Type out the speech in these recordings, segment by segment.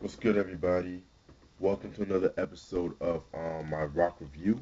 What's good, everybody? Welcome to another episode of my rock review.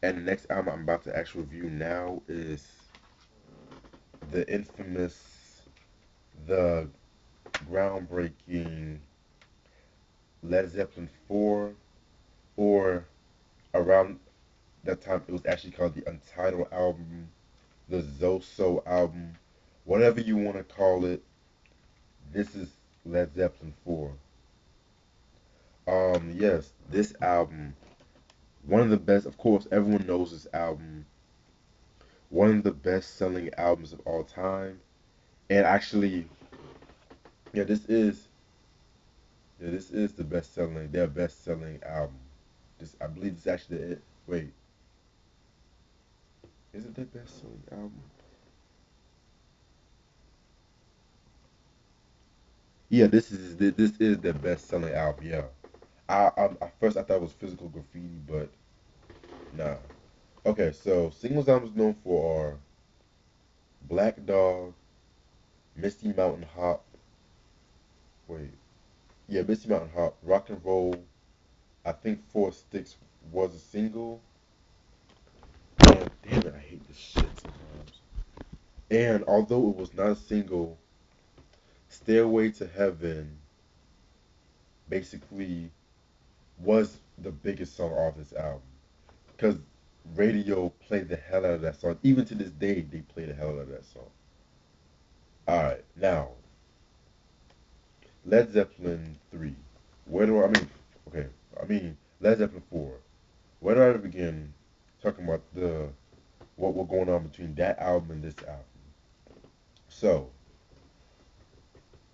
And the next album I'm about to actually review now is the infamous, the groundbreaking Led Zeppelin 4, or around that time it was actually called the Untitled album, the Zoso album, whatever you want to call it. This is Led Zeppelin 4. Yes, this album, one of the best. Of course, everyone knows this album, one of the best selling albums of all time. And actually, yeah, this is the their best selling album. This I believe this is actually it. Wait, is it their best selling album? Yeah, this is their best selling album. Yeah, at first I thought it was Physical Graffiti, but nah. Okay, so singles albums known for are Black Dog, Misty Mountain Hop. Wait, yeah, Misty Mountain Hop, Rock and Roll. I think Four Sticks was a single. And damn it, I hate this shit sometimes. And although it was not a single, Stairway to Heaven basically was the biggest song off this album. Because radio played the hell out of that song. Even to this day, they play the hell out of that song. Alright, now, Led Zeppelin 3. Where do okay, Led Zeppelin 4. Where do I begin talking about what going on between that album and this album? So,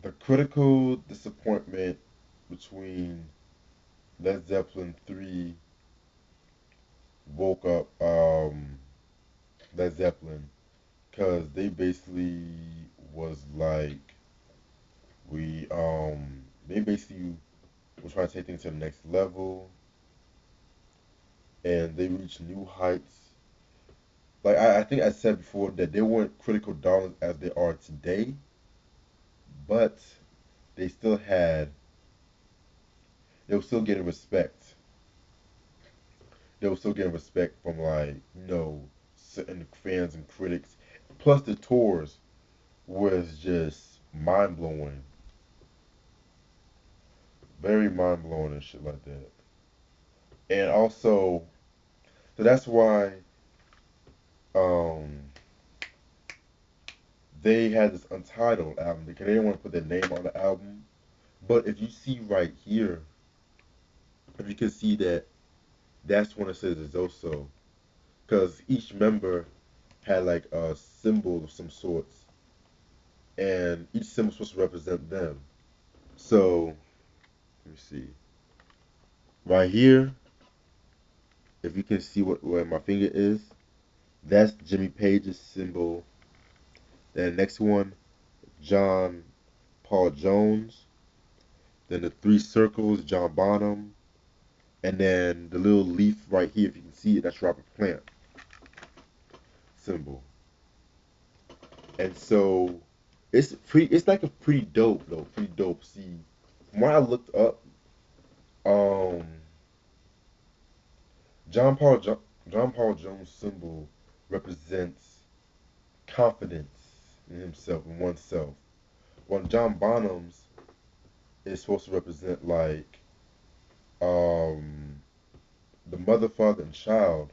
the critical disappointment between Led Zeppelin 3 woke up Led Zeppelin because they basically was like they basically were trying to take things to the next level, and they reached new heights. Like I think I said before that they weren't critical darlings as they are today, but they still had they were still getting respect. They were still getting respect from certain fans and critics. Plus the tours was just mind blowing, very mind blowing and shit like that. And also, so that's why um they had this Untitled album because they didn't want to put their name on the album. But if you see right here, if you can see that that's when it says it's also because each member had like a symbol of some sorts, and each symbol was supposed to represent them. So let me see right here. If you can see where my finger is, that's Jimmy Page's symbol. Then the next one, John Paul Jones. Then the three circles, John Bonham. And then the little leaf right here, if you can see it, that's Robert Plant symbol. And so it's like a pretty dope though, pretty dope. See, from what I looked up, um, John Paul jo- John Paul Jones symbol represents confidence in himself, in oneself. While John Bonham's is supposed to represent like um the mother, father, and child,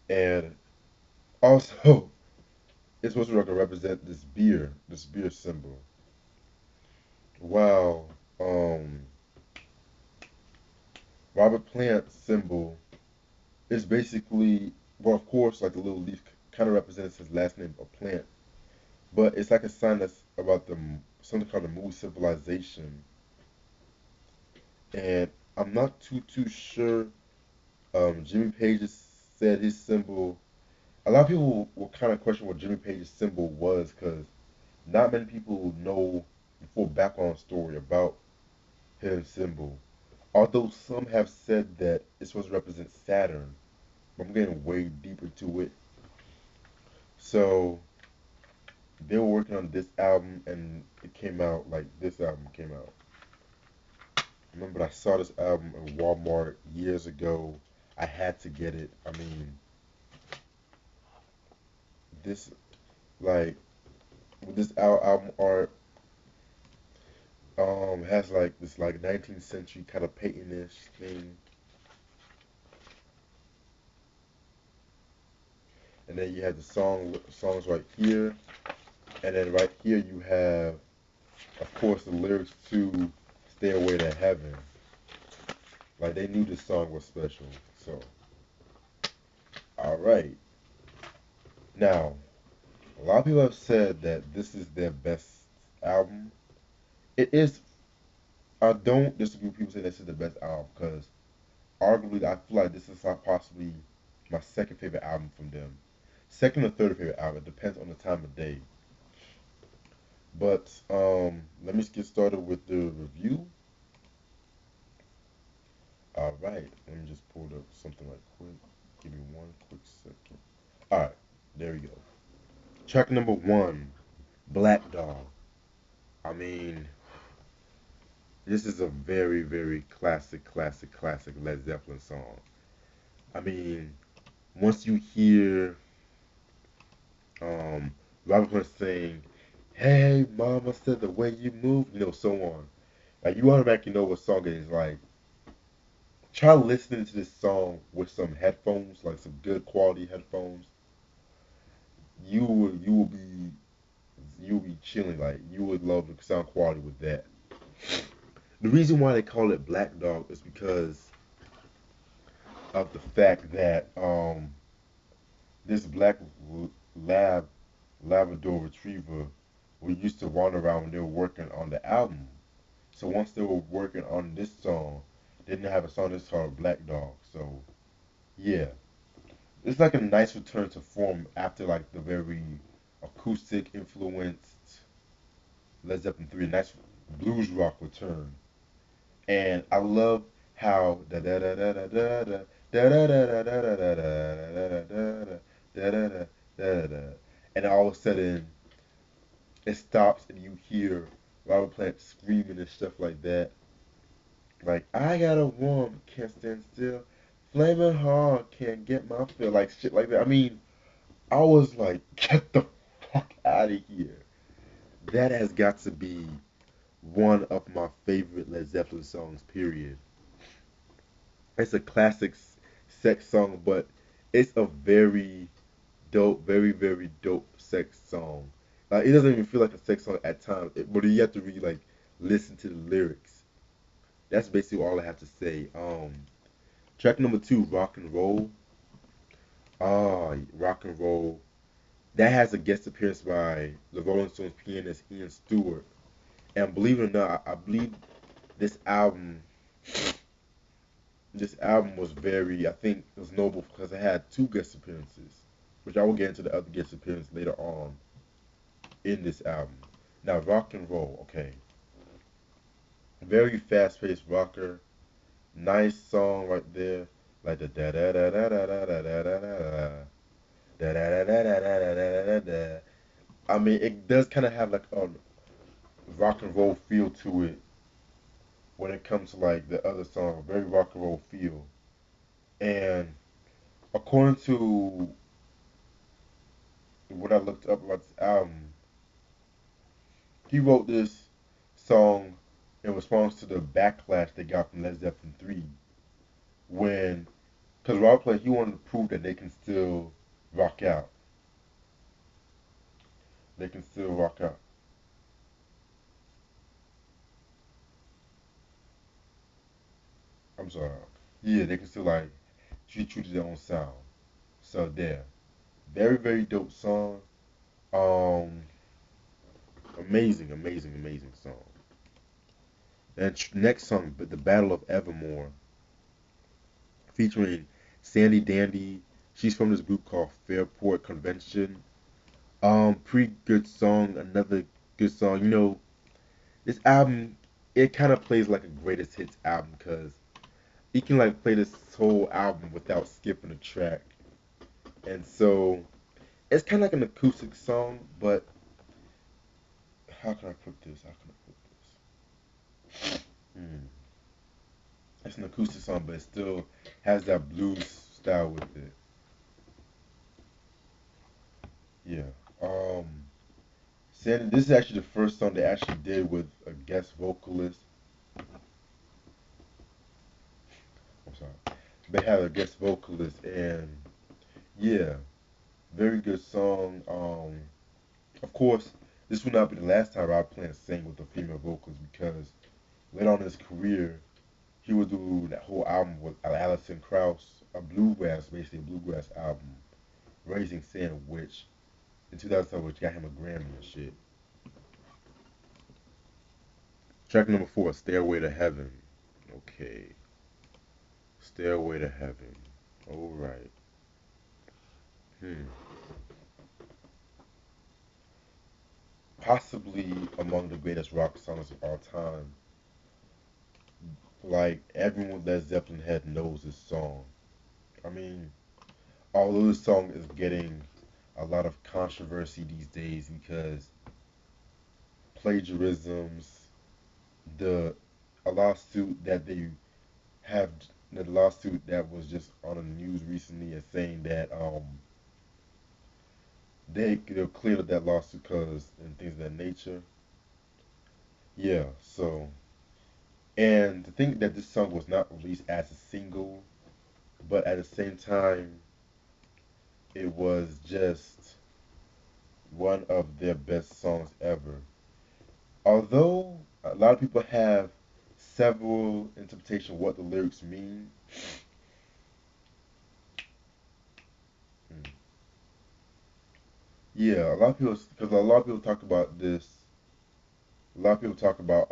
and also it's supposed to represent this beer symbol. While Robert Plant's symbol is basically, well, of course, like the little leaf kind of represents his last name, a plant, but it's like a sign that's about something called the movie Civilization, and I'm not too sure. Jimmy Page said his symbol. A lot of people will kind of question what Jimmy Page's symbol was because not many people know the full background story about his symbol. Although some have said that it's supposed to represent Saturn, but I'm getting way deep into it. So they were working on this album, and it came out like this album came out. Remember, I saw this album in Walmart years ago. I had to get it. I mean, this like with this album art has like this like 19th century kind of paintinish thing, and then you have the songs right here, and then right here you have, of course, the lyrics to "Stairway to Heaven." Like they knew this song was special. So, all right. Now, a lot of people have said that this is their best album. It is. I don't disagree with people saying this is the best album because arguably I feel like this is like possibly my second favorite album from them. Second or third favorite album. It depends on the time of day. But let me just get started with the review. All right, let me just pull up something right quick. Give me one quick second. All right, there we go. Track number one, Black Dog. I mean, this is a very, very classic Led Zeppelin song. I mean, once you hear um, Robert Plant saying, "Hey, Mama said the way you move," so on. Like you automatically know what song it is. Like, try listening to this song with some headphones, like some good quality headphones. You will be chilling. Like you would love the sound quality with that. The reason why they call it Black Dog is because of the fact that this black lab Labrador Retriever we used to wander around when they were working on the album. So once they were working on this song, they didn't have a song that's called Black Dog. So yeah, it's like a nice return to form after like the very acoustic influenced Led Zeppelin 3, nice blues rock return. And I love how da da da da da da da da da da da da da da da da da da, and all of a sudden it stops and you hear Robert Plant screaming and stuff like that. Like I got a woman can't stand still, flaming hard can't get my fill, like shit like that. I mean, I was like, get the fuck out of here. That has got to be one of my favorite Led Zeppelin songs. Period. It's a classic sex song, but it's a very dope, very dope sex song. It doesn't even feel like a sex song at times, but you have to really like listen to the lyrics. That's basically all I have to say. Track number two, Rock and Roll. Rock and Roll. That has a guest appearance by the Rolling Stones pianist Ian Stewart. And believe it or not, I believe this album this album was very, I think, it was notable because it had two guest appearances, which I will get into the other guest appearance later on in this album. Now, Rock and Roll, okay, very fast-paced rocker, nice song right there, like the da da da da da da da da da da da da da da da da da da. I mean, it does kind of have like a rock and roll feel to it when it comes to like the other song, very rock and roll feel. And according to what I looked up about this album, he wrote this song in response to the backlash they got from Led Zeppelin 3 when, because Rob played, he wanted to prove that they can still rock out. They can still rock out. I'm sorry. Yeah, they can still like treat true to their own sound. So there, very dope song. Um, amazing song. And next song, but the Battle of Evermore, featuring Sandy Dandy. She's from this group called Fairport Convention. Pretty good song. Another good song. This album, it kind of plays like a greatest hits album because you can like play this whole album without skipping a track. And so it's kind of like an acoustic song, but how can I put this? How can I put this? Hmm. It's an acoustic song, but it still has that blues style with it. Yeah. Um, Sandy, this is actually the first song they actually did with a guest vocalist. I'm sorry. They had a guest vocalist, and yeah, very good song. Of course, this will not be the last time Rob Plant sang with a female vocalist because later on in his career, he would do that whole album with Alison Krauss, a bluegrass, basically a bluegrass album, Raising Sand, which in 2007, which got him a Grammy and shit. Track number four, Stairway to Heaven. Okay, Stairway to Heaven. All right. Hmm. Possibly among the greatest rock songs of all time. Like everyone that Zeppelin had knows this song. I mean, although this song is getting a lot of controversy these days because plagiarisms, the a lawsuit that they have, the lawsuit that was just on the news recently is saying that they'll clear up that lawsuit because and things of that nature. Yeah, so and to think that this song was not released as a single, but at the same time it was just one of their best songs ever. Although a lot of people have several interpretations of what the lyrics mean, hmm, yeah, a lot of people because a lot of people talk about this. A lot of people talk about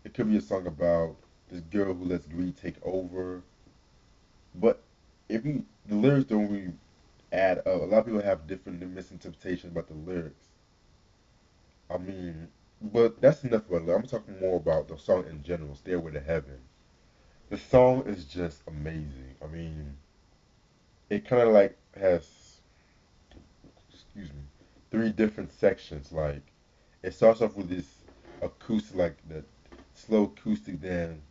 it could be a song about this girl who lets greed take over, but if you the lyrics don't really add up. A lot of people have different misinterpretations about the lyrics. I mean, but that's enough about it. I'm talking more about the song in general, Stairway to Heaven. The song is just amazing. I mean, it kind of like has, excuse me, three different sections. Like, it starts off with this acoustic, like the slow acoustic, then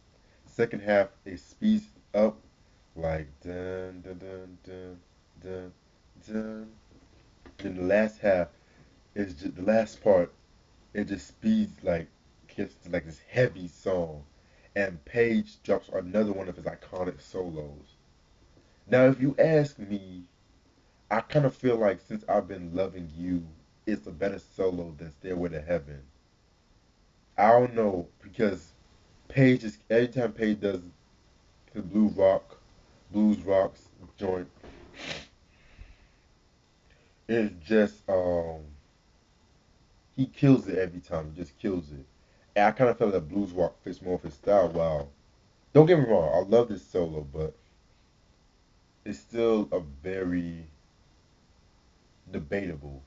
second half it speeds up, like dun dun dun dun dun dun. Then the last half is just the last part. It just speeds like gets to like this heavy song, and Page drops another one of his iconic solos. Now, if you ask me, I kind of feel like since I've been loving you, it's a better solo than Stairway to Heaven. I don't know because Page is every time Page does the blues rocks joint, it's just he kills it every time. He just kills it. And I kind of feel that blues rock fits more of his style. Wow. Don't get me wrong, I love this solo, but it's still a very debatable.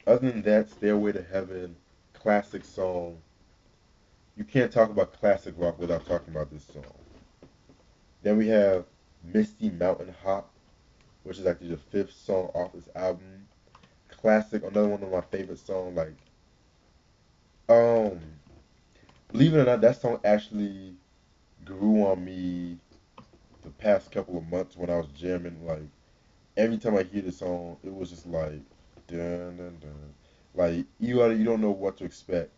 Other than that, Stairway to Heaven, classic song. You can't talk about classic rock without talking about this song. Then we have Misty Mountain Hop, which is actually the fifth song off this album. Classic, another one of my favorite songs. Like, um, believe it or not, that song actually grew on me the past couple of months when I was jamming. Like, every time I hear the song, it was just like, dun dun dun. Like, you don't know what to expect.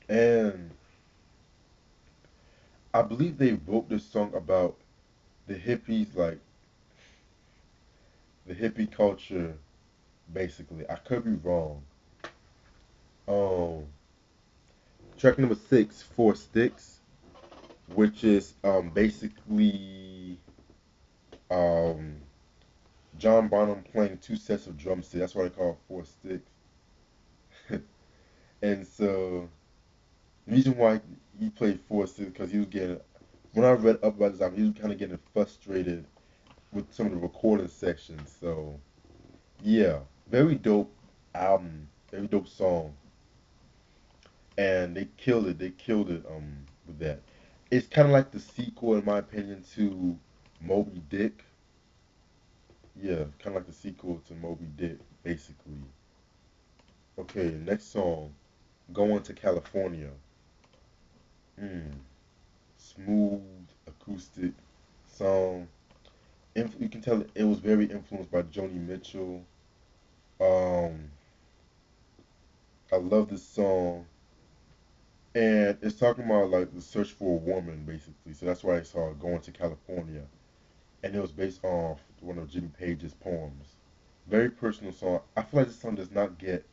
And I believe they wrote this song about the hippies, like the hippie culture, basically. I could be wrong. Um, Track number six, Four Sticks, which is basically um John Bonham playing two sets of drumsticks. That's why they call it Four Sticks. And so the reason why he played Four Sticks because he was getting. When I read up about this album, he was kind of getting frustrated with some of the recording sections. So yeah, very dope album, very dope song, and they killed it. They killed it with that. It's kind of like the sequel, in my opinion, to Moby Dick. Yeah, kind of like the sequel to Moby Dick, basically. Okay, next song, Going to California. Hmm. smooth acoustic song. You can tell it was very influenced by Joni Mitchell. Um, I love this song, and it's talking about like the search for a woman, basically. So that's why it's called "Going to California," and it was based off one of Jimmy Page's poems. Very personal song. I feel like this song does not get.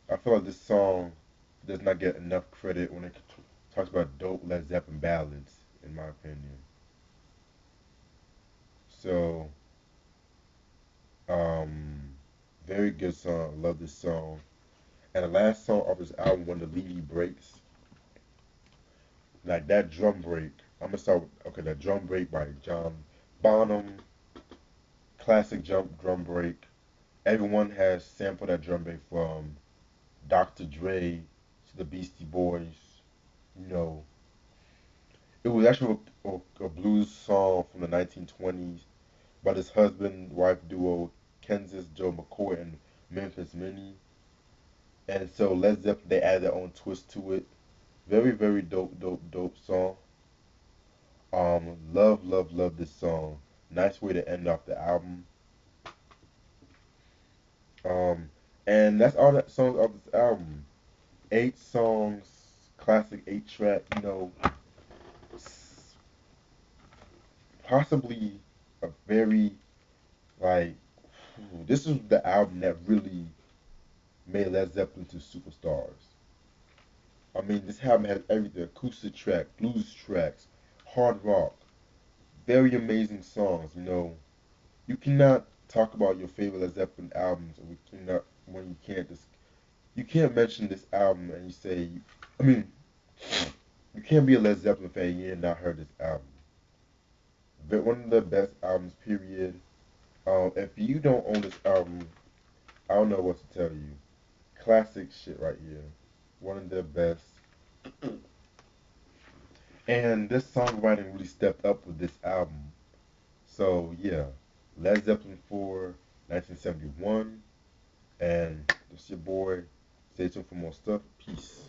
I feel like this song does not get enough credit when it talks about dope Led Zeppelin ballads, in my opinion. So, um, very good song. Love this song. And the last song off this album, When the Levee Breaks, like that drum break. I'm gonna start with okay, that drum break by John Bonham, classic drum break. Everyone has sampled that drum break from Dr. Dre to the Beastie Boys. You know, it was actually a blues song from the 1920s by this husband-wife duo, Kansas Joe McCoy and Memphis Minnie. And so Led Zeppelin, they added their own twist to it. Very, very dope song. Love this song. Nice way to end off the album. Um, and that's all that songs of this album. 8 songs, classic 8 track. Possibly a very like. This is the album that really made Led Zeppelin to superstars. I mean, this album has everything: acoustic track, blues tracks, hard rock, very amazing songs. You cannot talk about your favorite Led Zeppelin albums, or we cannot when you can't mention this album and you say, I mean, you can't be a Led Zeppelin fan and you have not heard this album. But one of the best albums, period. If you don't own this album, I don't know what to tell you. Classic shit right here. One of the best. And this songwriting really stepped up with this album. So yeah, Led Zeppelin 4, 1971. And this your boy. Stay tuned for more stuff. Peace.